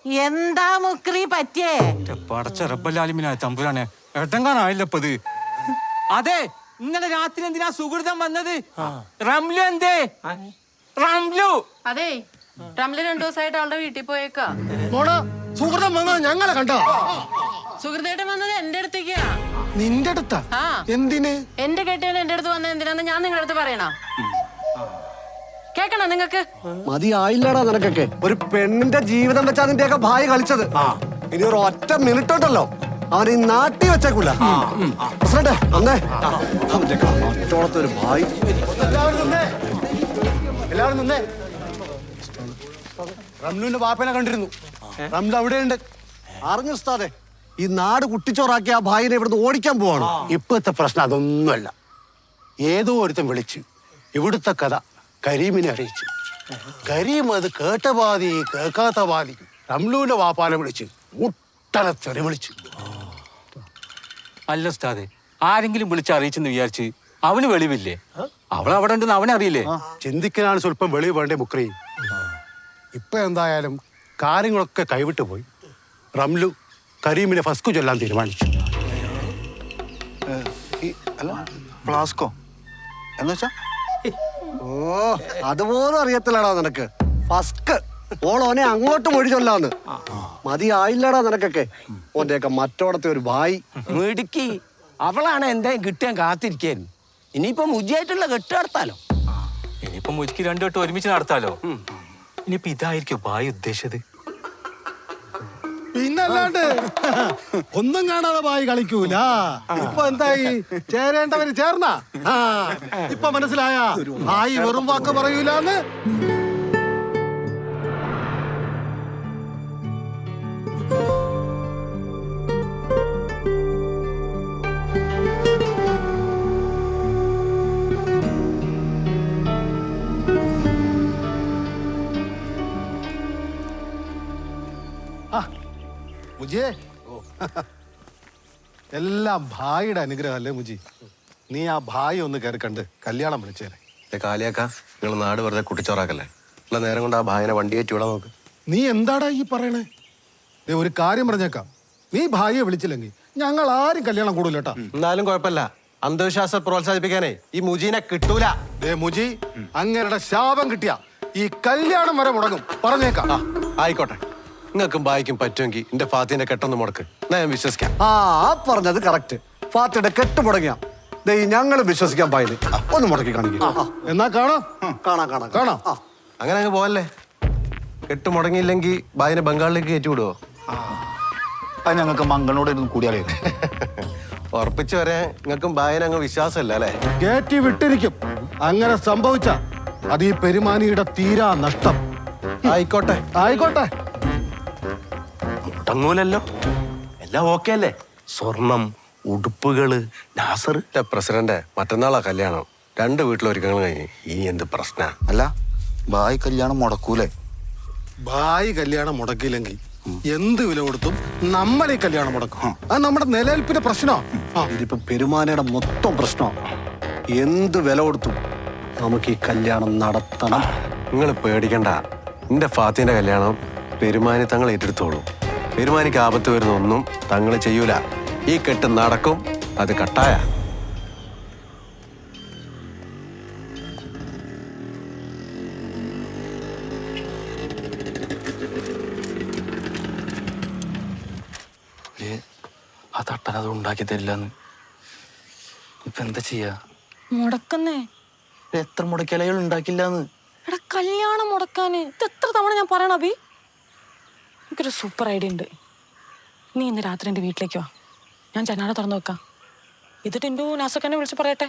എന്താ മുക്രി പറ്റിയേ? പടച്ച റബ്ബലാലിമിനാ തമ്പുരാനെ എട്ടങ്കാനായില്ലപ്പത്. അതെ, ഇന്നലെ രാത്രി എന്തിനാ സുഹൃതം വന്നത്? റംലു എന്തേ? റംലു അതെ, റംലു 2 ദിവസമായിട്ട് അവളുടെ വീട്ടിൽ പോയേക്കാ. സുഹൃതം വന്നത് ഞങ്ങളെ കണ്ടോ? സുഹൃത്തേട്ടൻ വന്നത് എന്റെ അടുത്തേക്കാ. നിന്റെ അടുത്താ? എന്തിന്? എന്റെ കെട്ടിയവൻ എന്റെ അടുത്ത് വന്നത് എന്തിനാന്ന് ഞാൻ നിങ്ങളുടെ അടുത്ത് പറയണോ? കേക്കണോ നിങ്ങക്ക്? മതിയായില്ലടാ നിനക്കൊക്കെ. ഒരു പെണ്ണിന്റെ ജീവിതം വെച്ചാ അതിന്റെയൊക്കെ ഭായി കളിച്ചത്. ഇനി ഒരു ഒറ്റ മിനിറ്റ് ഉണ്ടല്ലോ അവൻ ഈ നാട്ടി വെച്ചേക്കൂല. പ്രസിഡന്റ് അന്നേ അവന്റെ ഒരു ഭായി. എല്ലാവരും നിന്നേ. റംലുവിന്റെ ബാപ്പനെ കണ്ടിരുന്നു. റംലു അവിടെയുണ്ട്. അറിഞ്ഞു ഉസ്താദേ, ഈ നാട് കുട്ടിച്ചോറാക്കി ആ ഭായിനെ ഇവിടുന്ന് ഓടിക്കാൻ പോവാണ്. ഇപ്പോഴത്തെ പ്രശ്നം അതൊന്നുമല്ല. ഏതോ ഒരുത്തൻ വിളിച്ച് ഇവിടുത്തെ കഥ കരീമിനെ അറിയിച്ചു. കരീം അത് കേട്ട പാതി കേൾക്കാത്ത പാതി റംലുവിന്റെ വാപ്പാനെ വിളിച്ച് മുട്ടനെ തെറി വിളിച്ചു. അല്ല ഉസ്താദെ, ആരെങ്കിലും വിളിച്ച് അറിയിച്ചെന്ന് വിചാരിച്ച് അവന് വെളിവില്ലേ? അവളവിടെ ഉണ്ടെന്ന് അവനെ അറിയില്ലേ? ചിന്തിക്കാനാണ് സ്വല്പം വെളിവ് വേണ്ടേ മുക്രി. ഇപ്പൊ എന്തായാലും കാര്യങ്ങളൊക്കെ കൈവിട്ടു പോയി. റംലു കരീമിനെ ഫസ്കു ചൊല്ലാൻ തീരുമാനിച്ചു. അല്ല, ഫ്ലാസ്കോ എന്നുവെച്ചാ? ഓ, അതുപോലും അറിയത്തില്ലടാ നിനക്ക്. ഫസ്ക് ഓളോനെ അങ്ങോട്ട് മൊഴി ചൊല്ലാന്ന്. മതിയായില്ലടാ നിനക്കൊക്കെ. ഓന്റെയൊക്കെ മറ്റോടത്തെ ഒരു ഭായി. മിടുക്കി. അവളാണ് എന്തായാലും കിട്ടാൻ കാത്തിരിക്കായിരുന്നു. ഇനിയിപ്പോ മുജിയായിട്ടുള്ള കെട്ട് നടത്താലോ. ഇനിയിപ്പൊ മുജിക്ക് 2 വട്ടം ഒരുമിച്ച് നടത്താലോ. ഇനിയിപ്പൊ ഇതായിരിക്കും ഭായി ഉദ്ദേശിച്ചത്. പിന്നല്ലാണ്ട് ഒന്നും കാണാതെ ഭായി കളിക്കൂല. ഇപ്പൊ എന്തായി? ചേരേണ്ടവര് ചേർന്ന. ഇപ്പൊ മനസ്സിലായ ഭായി വെറും വാക്ക് പറയൂലെന്ന്. മുജിയെ, എല്ലാം ഭായിയുടെ അനുഗ്രഹമല്ലേ മുജി? നീ ആ ഭായി ഒന്ന് കയറി കണ്ട് കല്യാണം വിളിച്ചേരെ. കാലിയാക്ക, നിങ്ങൾ നാട് വെറുതെ കുട്ടിച്ചോറാക്കല്ലേ. ഉള്ള നേരം കൊണ്ട് ആ ഭായിനെ വണ്ടിയേറ്റ് വിടാൻ നോക്ക്. നീ എന്താടാ ഈ പറയണേ? ഒരു കാര്യം പറഞ്ഞേക്കാം, നീ ഭായിയെ വിളിച്ചില്ലെങ്കിൽ ഞങ്ങൾ ആരും കല്യാണം കൂടൂല കേട്ടാ. എന്നാലും കുഴപ്പമില്ല, അന്ധവിശ്വാസം പ്രോത്സാഹിപ്പിക്കാനേ ഈ മുജീനെ കിട്ടൂല. മുജി, അങ്ങേരുടെ ശാപം കിട്ടിയ ഈ കല്യാണം വരെ മുടങ്ങും, പറഞ്ഞേക്കാം. ആയിക്കോട്ടെ, നിങ്ങൾക്കും ഭായിക്കും പറ്റുമെങ്കിൽ എന്റെ ഫാത്തിന്റെ കെട്ടൊന്ന് മുടക്ക്, എന്നാ ഞാൻ വിശ്വസിക്കാം. പറഞ്ഞത് കറക്റ്റ്. ഫാത്തിയുടെ കെട്ട് മുടങ്ങിയ ഞങ്ങൾ വിശ്വസിക്കാൻ പായില്. ഒന്ന് മുടക്കി കാണിക്കും. എന്നാ കാണാം. കാണാം കാണാം കാണാം. അങ്ങനെ അങ്ങ് പോവല്ലേ. കെട്ട് മുടങ്ങിയില്ലെങ്കിൽ ഭായിനെ ബംഗാളിലേക്ക് കയറ്റി വിടുവോ? അത് ഞങ്ങൾക്ക് മംഗളോട് ഇരുന്ന് കൂടിയാലേ. ഉറപ്പിച്ചു വരെ നിങ്ങൾക്കും ഭായിനെ അങ്ങ് വിശ്വാസമല്ല അല്ലേ? കയറ്റി വിട്ടിരിക്കും. അങ്ങനെ സംഭവിച്ച അത് ഈ പെരുമാനിയുടെ തീരാ നഷ്ടം. ആയിക്കോട്ടെ ആയിക്കോട്ടെ. മുടങ്ങൂലല്ലോ, എല്ലാം ഓക്കെ അല്ലേ? സ്വർണം, ഉടുപ്പുകള്, നാസർ. പ്രസിഡന്റ്, മറ്റന്നാളാ കല്യാണം. 2 വീട്ടിലൊരുക്കങ്ങൾ കഴിഞ്ഞ് ഇനി എന്ത് പ്രശ്ന? അല്ല, ഭായ് കല്യാണം മുടക്കൂലേ? ഭായി കല്യാണം മുടക്കിയില്ലെങ്കിൽ എന്ത് വില കൊടുത്തും നമ്മൾ ഈ കല്യാണം മുടക്കും. അത് നമ്മുടെ നിലനിൽപ്പിന്റെ പ്രശ്നമാണ്. ഇതിപ്പോ പെരുമാനയുടെ മൊത്തം പ്രശ്നമാണ്. എന്ത് വില കൊടുത്തും നമുക്ക് ഈ കല്യാണം നടത്തണം. നിങ്ങൾ പേടിക്കണ്ട, എന്റെ ഫാത്തിന്റെ കല്യാണം പെരുമാനി തങ്ങൾ ഏറ്റെടുത്തോളൂ. പെരുമാനിക്ക് ആപത്ത് വരുന്നൊന്നും തങ്ങൾ ചെയ്യൂല. ഈ കെട്ട് നടക്കും, അത് കട്ടായ. ആ തട്ടൻ അത് ഉണ്ടാക്കി തരില്ലെന്ന്. ഇപ്പൊ എന്താ ചെയ്യാ? മുടക്കുന്നേ. എത്ര മുടക്കലകൾ ഉണ്ടാക്കില്ലാന്ന്. എടാ, കല്യാണം മുടക്കാന് ഇത് എത്ര തവണ ഞാൻ പറയണ അഭി? എനിക്കൊരു സൂപ്പർ ഐഡിയ ഉണ്ട്. നീ ഇന്ന് രാത്രി എൻ്റെ വീട്ടിലേക്ക് വാ, ഞാൻ ജനാല തുറന്നു വെക്കാം. ഇത് ടിൻഡു നാസക്കനെ വിളിച്ച് പറയട്ടെ.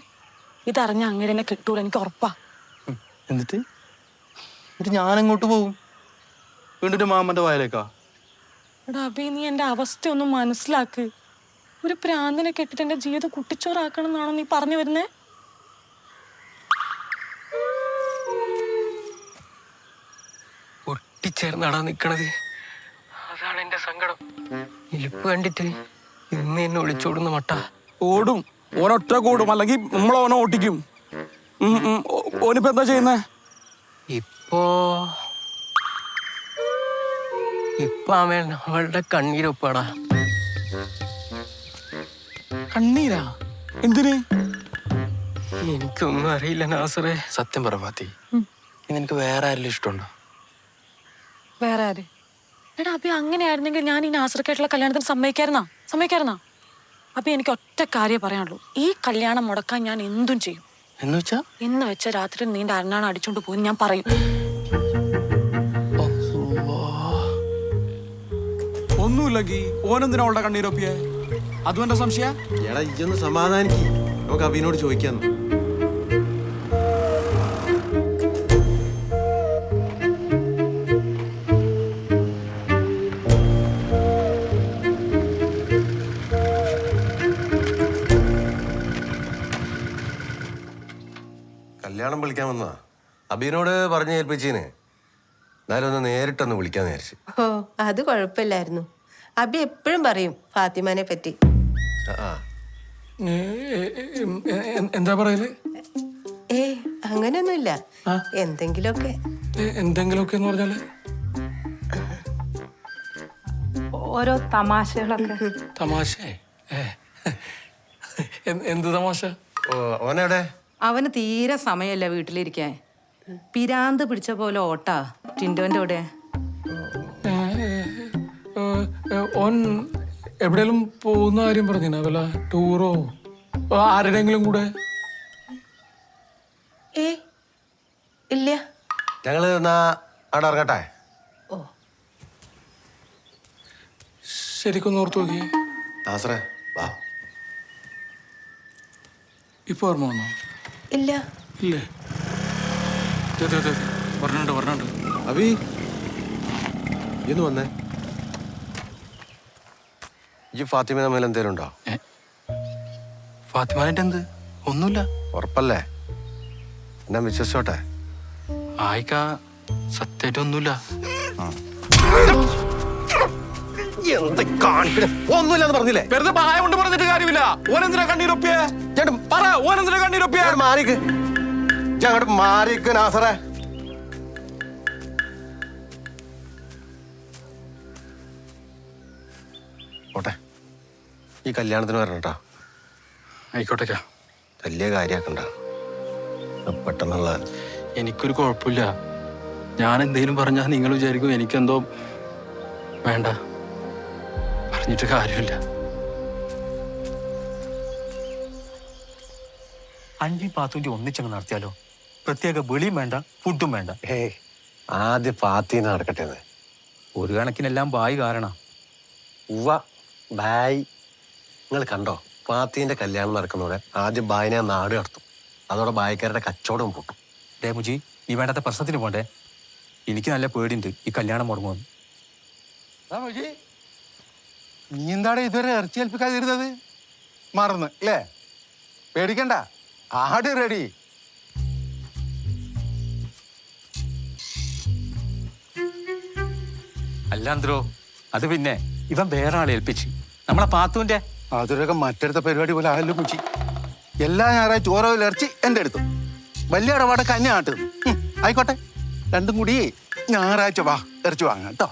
ഇതറിഞ്ഞ അങ്ങനെ എന്നെ കിട്ടൂല, എനിക്ക് ഉറപ്പാ. എന്നിട്ട് ഞാനെങ്ങോട്ട് പോകും? വീണ്ടും മാമന്റെ വായലേക്കാ? എടാ അഭി, നീ എൻ്റെ അവസ്ഥ ഒന്ന് മനസ്സിലാക്ക്. ഒരു പ്രാന്തിനെ കെട്ടിട്ട് എൻ്റെ ജീവിതം കുട്ടിച്ചോറാക്കണം എന്നാണോ നീ പറഞ്ഞു വരുന്നേ? ഒട്ടിച്ചേർന്നാടാ നിക്കണത്. അതാണ് എന്റെ സങ്കടം. ഇരിപ്പ് കണ്ടിട്ട് ഇന്ന് എന്നെ ഒളിച്ചോടുന്ന മട്ട. ഓടും, ഓനൊറ്റ കൂടും, അല്ലെങ്കിൽ നമ്മളോനെ ഓട്ടിക്കും. ഓനിപ്പോ എന്താ ചെയ്യുന്നേ? ഇപ്പോ ഇപ്പൊ അവൻ അവളുടെ കണ്ണീരൊപ്പാടാ. കണ്ണീരാ? എന്തിന്? എനിക്കൊന്നും അറിയില്ല നാസറേ. സത്യം പറ ഫാത്തി, നിനക്ക് വേറെ ആരെങ്കിലും ഇഷ്ടമുണ്ടോ? വേറെ ആര്? എടാ അബി, അങ്ങനെയായിരുന്നെങ്കിൽ ഞാൻ ഈ നാസർക്കായിട്ടുള്ള കല്യാണത്തിന് സമ്മതിക്കായിരുന്നാ? അബി, എനിക്ക് ഒറ്റ കാര്യം പറയാനുള്ളൂ. ഈ കല്യാണം മുടക്കാൻ ഞാൻ എന്തും ചെയ്യും. എന്ന് വെച്ചാ? ഇന്ന് വെച്ച രാത്രി നീണ്ട അരണാണ് അടിച്ചോണ്ട് പോയി ഞാൻ പറയും. ഒന്നുമില്ലെങ്കിൽ ഓനെന്തിനാ അവളുടെ കണ്ണീരൊപ്പിയെ? അതും എന്റെ സംശയ. എടാ ഇതൊന്ന് സമാധാനിക്ക്, നമുക്ക് അബിനോട് ചോദിക്കാന്ന്. കല്യാണം വിളിക്കാൻ വന്നാ അബിനോട് പറഞ്ഞു ഏൽപ്പിച്ചീന്. എന്നാലും ഒന്ന് നേരിട്ടൊന്ന് വിളിക്കാന്ന് വിചാരിച്ചു. ഓ, അത് കുഴപ്പമില്ലായിരുന്നു. അബി എപ്പോഴും പറയും ഫാത്തിമാനെ പറ്റി. ആ എന്താ പറയല്? ഏ, അങ്ങനെയൊന്നുമില്ല. എന്തെങ്കിലുമൊക്കെ. എന്തെങ്കിലുമൊക്കെ എന്ന് പറഞ്ഞാല് ഓരോ തമാശകളൊക്കെ. തമാശ? എന്ത് തമാശ? ഓനെവിടെ? അവന് തീരെ സമയമല്ല വീട്ടിലിരിക്കാൻ. പിരാന്ത് പിടിച്ച പോലെ ഓട്ടാ ടിൻഡോന്റെ കൂടെ. ഓൻ എവിടെയെങ്കിലും പോകുന്ന കാര്യം പറഞ്ഞിനാ? വല്ല ടൂറോ ആരുടെയെങ്കിലും കൂടെ? ഏ, ഇല്ല. ഞങ്ങള് എന്നാ അവിടെ ഇറങ്ങട്ടെ. ശരിക്കൊന്ന് ഓർത്ത് നോക്കിയേ. നാസറേ വാ. ഇപ്പൊ ഓർമ്മ വന്നോ? ഇല്ല. ഇല്ലേ? പറഞ്ഞിട്ടുണ്ട്. അബി ഇന്ന് വന്നേ. ഈ ഫാത്തിമ തമ്മിൽ എന്തേലും ഉണ്ടോ? ഫാത്തിമാനായിട്ട് എന്ത്? ഒന്നുമില്ല. ഉറപ്പല്ലേ? എന്നാ വിശ്വസിച്ചോട്ടെ. ആയിക്കാ, സത്യമായിട്ടൊന്നുമില്ല. ഒന്നുമില്ലെന്ന് പറഞ്ഞില്ലേ? വെറുതെ പായ കൊണ്ട് പറഞ്ഞിട്ട് കാര്യമില്ല. ഓനെന്തിനാ കണ്ണീരൊപ്പിയെ? പറ, ഓനെന്തിനാ കണ്ണീരൊപ്പിയെ? മാറിക്ക്, അങ്ങോട്ട് മാറിക്ക് നാസറേ. ഓട്ടെ, ഈ കല്യാണത്തിന് വരണട്ടാ. ആയിക്കോട്ടേക്കാ. വലിയ കാര്യാക്കണ്ട, പെട്ടെന്നുള്ള. എനിക്കൊരു കുഴപ്പമില്ല. ഞാൻ എന്തെങ്കിലും പറഞ്ഞാൽ നിങ്ങൾ വിചാരിക്കും എനിക്കെന്തോ. വേണ്ട, പറഞ്ഞിട്ട് കാര്യമില്ല. അഞ്ചി പാത്തൂന്റെ ഒന്നിച്ചങ്ങ് നടത്തിയാലോ? പ്രത്യേക വെളിയും വേണ്ട, ഫുഡും വേണ്ട. ആദ്യം ഫാത്തിന്ന് നടക്കട്ടെ. ഒരു കണക്കിനെല്ലാം ബായി കാരണം. ഉവ്വ, ബായ്. നിങ്ങൾ കണ്ടോ, ഫാത്തിന്റെ കല്യാണം നടക്കുന്നതോടെ ആദ്യം ബായിനെ നാട് കടത്തും. അതോടെ ബായിക്കാരുടെ കച്ചവടം പൊട്ടും. ഡേ മുജി, ഈ വേണ്ടാത്ത പ്രശ്നത്തിന് പോണ്ടേ? എനിക്ക് നല്ല പേടിയുണ്ട് ഈ കല്യാണം മുടങ്ങുമെന്ന്. നീ എന്താണ് ഇതുവരെ ഇറച്ചി ഏൽപ്പിക്കാതിരുന്നത്? മറന്ന് അല്ലേ? പേടിക്കണ്ട, ആട് റെഡി. അല്ലാന്ത്രോ, അത് പിന്നെ ഇവൻ വേറെ ആളെ ഏൽപ്പിച്ച് നമ്മളെ പാത്തുവിന്റെ. അതൊരൊക്കെ മറ്റടുത്ത പരിപാടി പോലെ ആയല്ലോ കുച്ചി. എല്ലാ ഞായറാഴ്ച ഓരോ ഇറച്ചി എൻ്റെ അടുത്തു. വലിയ ഇടപാടൊക്കെ അന്യ നാട്ടുന്നു. ആയിക്കോട്ടെ, രണ്ടും കൂടി ഞായറാഴ്ച വാ, ഇറച്ചി വാങ്ങാം കേട്ടോ.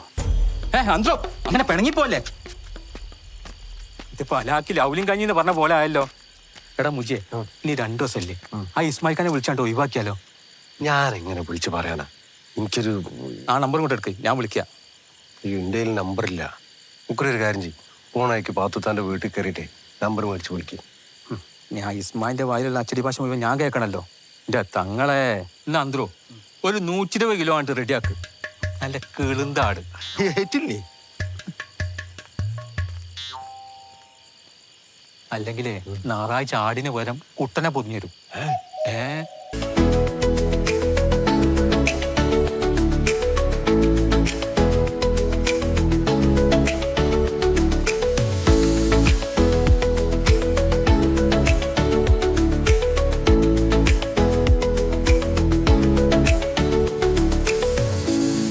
അന്ത്രോ, അങ്ങനെ പിണങ്ങിപ്പോലെ. ഇതിപ്പോ അലാക്കി ലൗലിയും കഞ്ഞിന്ന് പറഞ്ഞ പോലെ ആയല്ലോ. എടാ മുജിയെ, ഇനി 2 ദിവസമല്ലേ, ആ ഇസ്മായിൽ ഖാനെ വിളിച്ചാണ്ട് ഒഴിവാക്കിയാലോ? ഞാൻ എങ്ങനെ വിളിച്ചു പറയാനാ? എനിക്കൊരു ആ നമ്പർ കൊണ്ട് എടുക്ക്, ഞാൻ വിളിക്കാം. എൻ്റെ കയ്യിൽ നമ്പറില്ല. നമുക്കൊരു കാര്യം ചെയ്യും, ഫോണയക്ക് പാത്തുത്താൻ്റെ വീട്ടിൽ കയറിയിട്ടേ നമ്പർ മേടിച്ച് വിളിക്കും. ഞാൻ ഇസ്മായിന്റെ വായിലുള്ള അച്ചടി ഭാഷ മുഴുവൻ ഞാൻ കേൾക്കണല്ലോ. എന്റെ തങ്ങളെ. ഇന്ന് അന്ത്രോ ഒരു 120 കിലോ ആയിട്ട് റെഡിയാക്ക്. നല്ല കിളുന്താട് ഏറ്റില്ലേ? അല്ലെങ്കിലേ ഞായറാഴ്ച ആടിന് പകരം കുട്ടനെ പൊതിഞ്ഞു തരും.